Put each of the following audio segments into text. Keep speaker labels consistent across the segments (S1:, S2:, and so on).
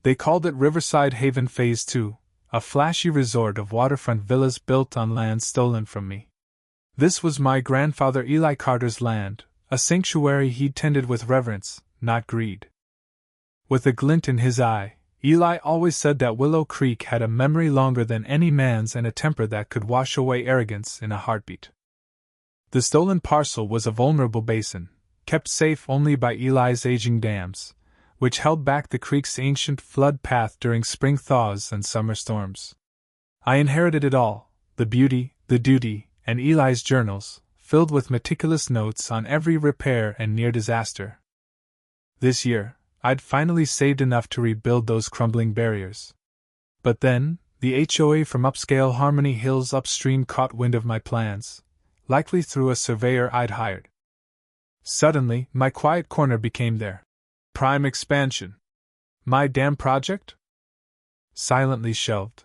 S1: They called it Riverside Haven Phase 2, a flashy resort of waterfront villas built on land stolen from me. This was my grandfather Eli Carter's land, a sanctuary he tended with reverence, not greed. With a glint in his eye, Eli always said that Willow Creek had a memory longer than any man's and a temper that could wash away arrogance in a heartbeat. The stolen parcel was a vulnerable basin, kept safe only by Eli's aging dams, which held back the creek's ancient flood path during spring thaws and summer storms. I inherited it all, the beauty, the duty, and Eli's journals, filled with meticulous notes on every repair and near disaster. This year, I'd finally saved enough to rebuild those crumbling barriers. But then, the HOA from upscale Harmony Hills upstream caught wind of my plans, likely through a surveyor I'd hired. Suddenly, my quiet corner became their prime expansion. My dam project? Silently shelved.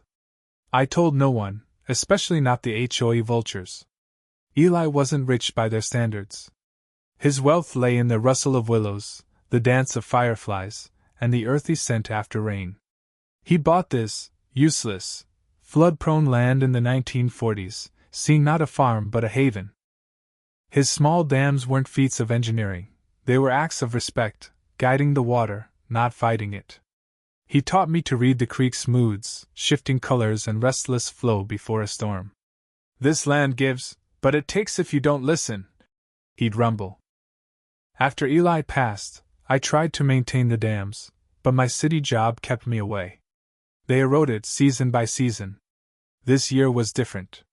S1: I told no one, especially not the HOA vultures. Eli wasn't rich by their standards. His wealth lay in the rustle of willows, the dance of fireflies, and the earthy scent after rain. He bought this, useless, flood-prone land in the 1940s, seeing not a farm but a haven. His small dams weren't feats of engineering, they were acts of respect, guiding the water, not fighting it. He taught me to read the creek's moods, shifting colors and restless flow before a storm. This land gives, but it takes if you don't listen, he'd rumble. After Eli passed, I tried to maintain the dams, but my city job kept me away. They eroded season by season. This year was different.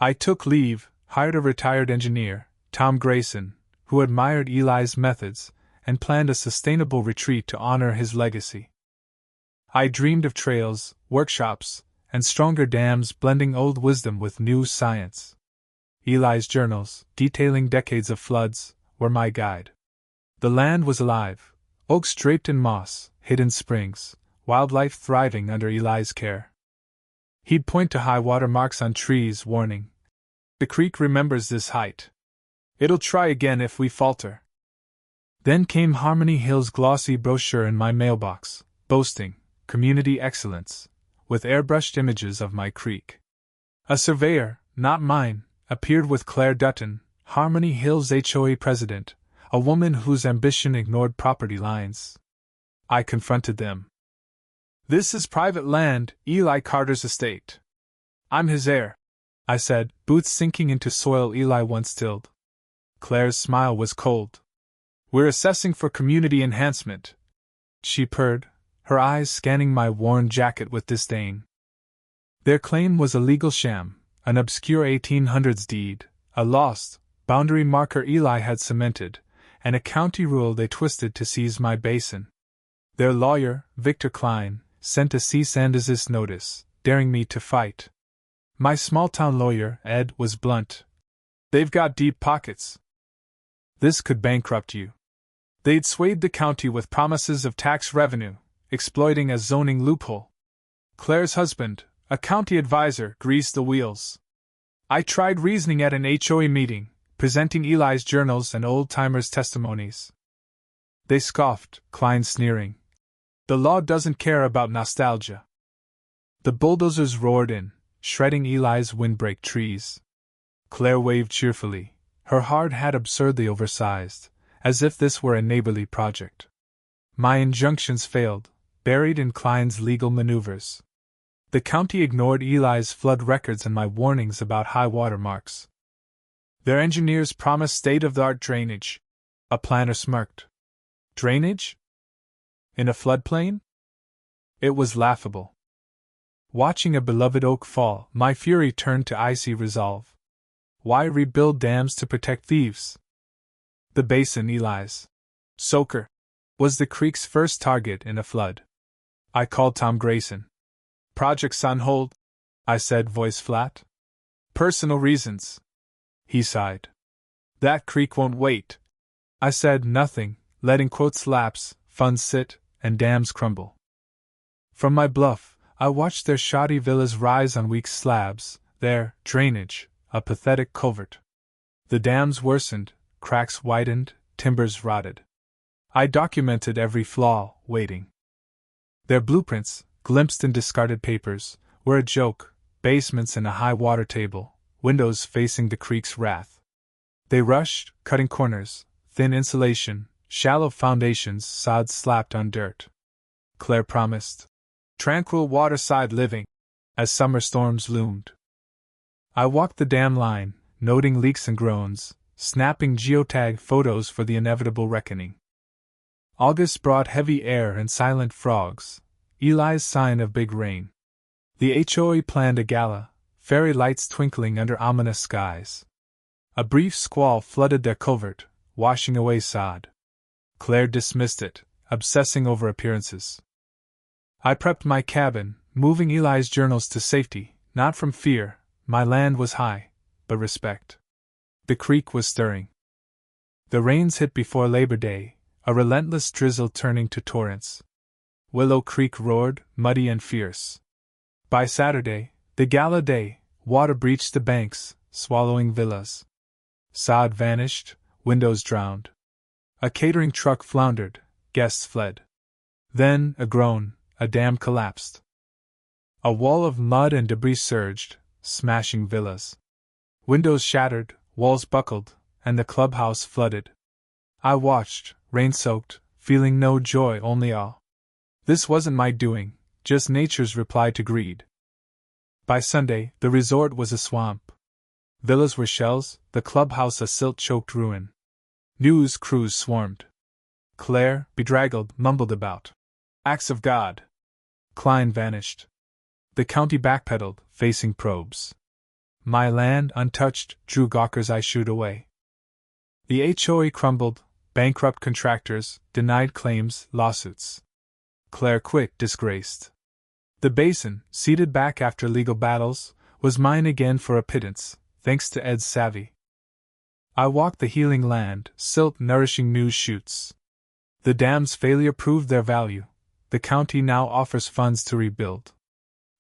S1: I took leave, hired a retired engineer, Tom Grayson, who admired Eli's methods, and planned a sustainable retreat to honor his legacy. I dreamed of trails, workshops, and stronger dams blending old wisdom with new science. Eli's journals, detailing decades of floods, were my guide. The land was alive, oaks draped in moss, hidden springs, wildlife thriving under Eli's care. He'd point to high water marks on trees, warning, "The creek remembers this height. It'll try again if we falter." Then came Harmony Hill's glossy brochure in my mailbox, boasting community excellence, with airbrushed images of my creek. A surveyor, not mine, appeared with Claire Dutton, Harmony Hills HOA president, a woman whose ambition ignored property lines. I confronted them. "This is private land, Eli Carter's estate. I'm his heir," I said, boots sinking into soil Eli once tilled. Claire's smile was cold. "We're assessing for community enhancement," she purred, her eyes scanning my worn jacket with disdain. Their claim was a legal sham, an obscure 1800s deed, a lost boundary marker Eli had cemented, and a county rule they twisted to seize my basin. Their lawyer, Victor Klein, sent a cease and desist notice, daring me to fight. My small-town lawyer, Ed, was blunt. "They've got deep pockets. This could bankrupt you." They'd swayed the county with promises of tax revenue, exploiting a zoning loophole. Claire's husband, a county advisor, greased the wheels. I tried reasoning at an HOA meeting, presenting Eli's journals and old-timers' testimonies. They scoffed, Klein sneering. "The law doesn't care about nostalgia." The bulldozers roared in, shredding Eli's windbreak trees. Claire waved cheerfully, her hard hat absurdly oversized, as if this were a neighborly project. My injunctions failed, buried in Klein's legal maneuvers. The county ignored Eli's flood records and my warnings about high water marks. Their engineers promised state-of-the-art drainage. A planner smirked. Drainage? In a floodplain? It was laughable. Watching a beloved oak fall, my fury turned to icy resolve. Why rebuild dams to protect thieves? The basin, Eli's soaker, was the creek's first target in a flood. I called Tom Grayson. "Project's on hold," I said, voice flat. "Personal reasons." He sighed. "That creek won't wait." I said nothing, letting quotes lapse, funds sit, and dams crumble. From my bluff, I watched their shoddy villas rise on weak slabs, their drainage, a pathetic culvert. The dams worsened, cracks widened, timbers rotted. I documented every flaw, waiting. Their blueprints, glimpsed in discarded papers, were a joke: basements and a high water table, windows facing the creek's wrath. They rushed, cutting corners, thin insulation, shallow foundations, sods slapped on dirt. Claire promised tranquil waterside living as summer storms loomed. I walked the dam line, noting leaks and groans, snapping geotag photos for the inevitable reckoning. August brought heavy air and silent frogs, Eli's sign of big rain. The HOA planned a gala, fairy lights twinkling under ominous skies. A brief squall flooded their culvert, washing away sod. Claire dismissed it, obsessing over appearances. I prepped my cabin, moving Eli's journals to safety, not from fear. My land was high, but respect. The creek was stirring. The rains hit before Labor Day, a relentless drizzle turning to torrents. Willow Creek roared, muddy and fierce. By Saturday, the gala day, water breached the banks, swallowing villas. Sod vanished, windows drowned. A catering truck floundered, guests fled. Then, a groan, a dam collapsed. A wall of mud and debris surged, smashing villas. Windows shattered, walls buckled, and the clubhouse flooded. I watched, rain-soaked, feeling no joy, only awe. This wasn't my doing, just nature's reply to greed. By Sunday, the resort was a swamp. Villas were shells, the clubhouse a silt-choked ruin. News crews swarmed. Claire, bedraggled, mumbled about acts of God. Klein vanished. The county backpedaled, facing probes. My land, untouched, drew gawkers I shooed away. The HOA crumbled, bankrupt contractors, denied claims, lawsuits. Claire quit, disgraced. The basin, seated back after legal battles, was mine again for a pittance, thanks to Ed's savvy. I walked the healing land, silt nourishing new shoots. The dam's failure proved their value. The county now offers funds to rebuild.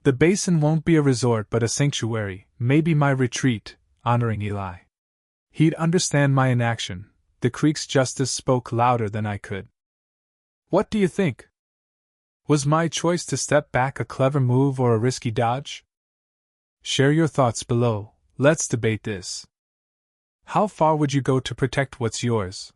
S1: The basin won't be a resort but a sanctuary, maybe my retreat, honoring Eli. He'd understand my inaction. The creek's justice spoke louder than I could. What do you think? Was my choice to step back a clever move or a risky dodge? Share your thoughts below, let's debate this. How far would you go to protect what's yours?